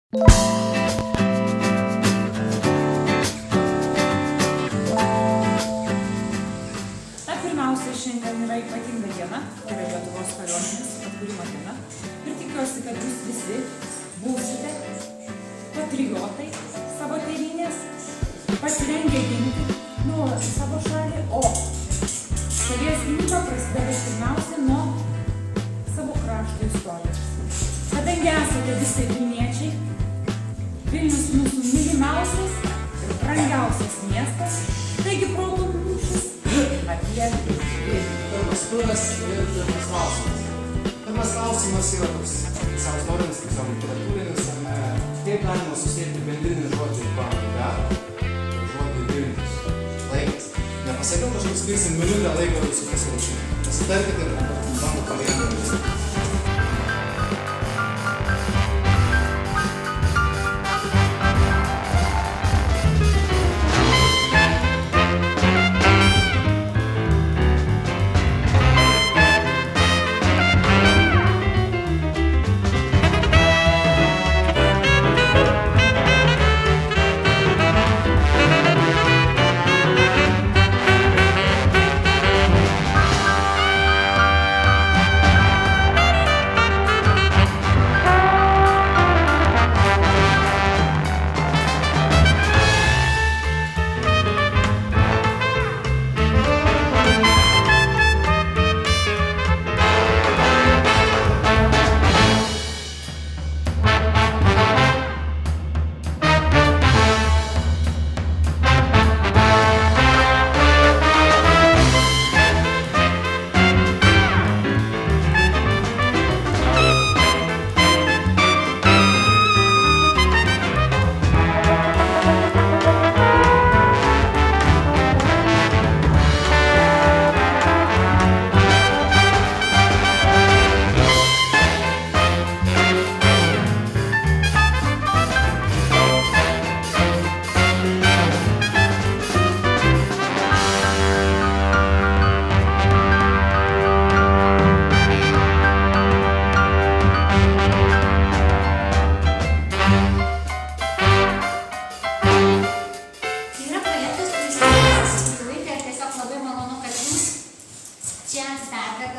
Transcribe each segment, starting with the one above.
Pirmiausia, šiandien yra ypatinga diena, tai yra Lietuvos kariuomenės atkūrimo diena. Ir tikiuosi, kad jūs visi būsite patriotai savo tėvynės, pasirengę ginti savo šalį, o šalies gynyba prasideda pirmiausia nuo savo krašto istorijos. Kadangi esate visi Vilniečiai, Vilnius mūsų mylimiausias ir brangiausias miestas, taigi proto mūšis apie Pirmas turas ir pirmas klausimas. Pirmas klausimas yra toks sąstorinis, tiesiog literatūrinis, kaip galima susėti bendrinį žodį banga ir žodį Vilnius. Laikas. Nepasakiau, kažkaip skirsim minutę laiko jūsų pasiruošimui. Pasitarkite ir banko pavėdėmis.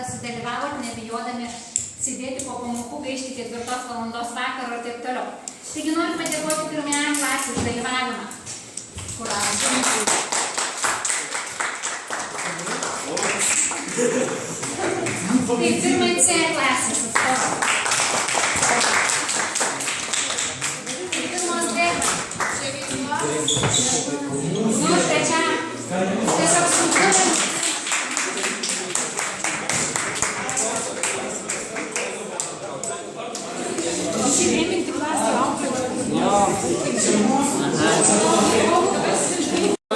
Sudalyvavot, nebijodami sėdėti po pamokų, gaišti 4 valandos vakaro ir taip toliau. Taigi noriu padėkoti pirmajam klasės dalyvavimą. Tai pirmai C klasės atstovai. Pirmos D. Trečiam. Tiesiog sunku.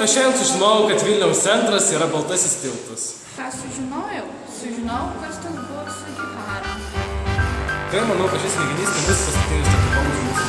Šiandien sužinojau, kad Vilniaus centras yra Baltasis tiltas. Ką sužinojau? Sužinojau, kas tas buvo su gitara. Tai manau, kad šis renginys nebus paskutinis tokių pamokų.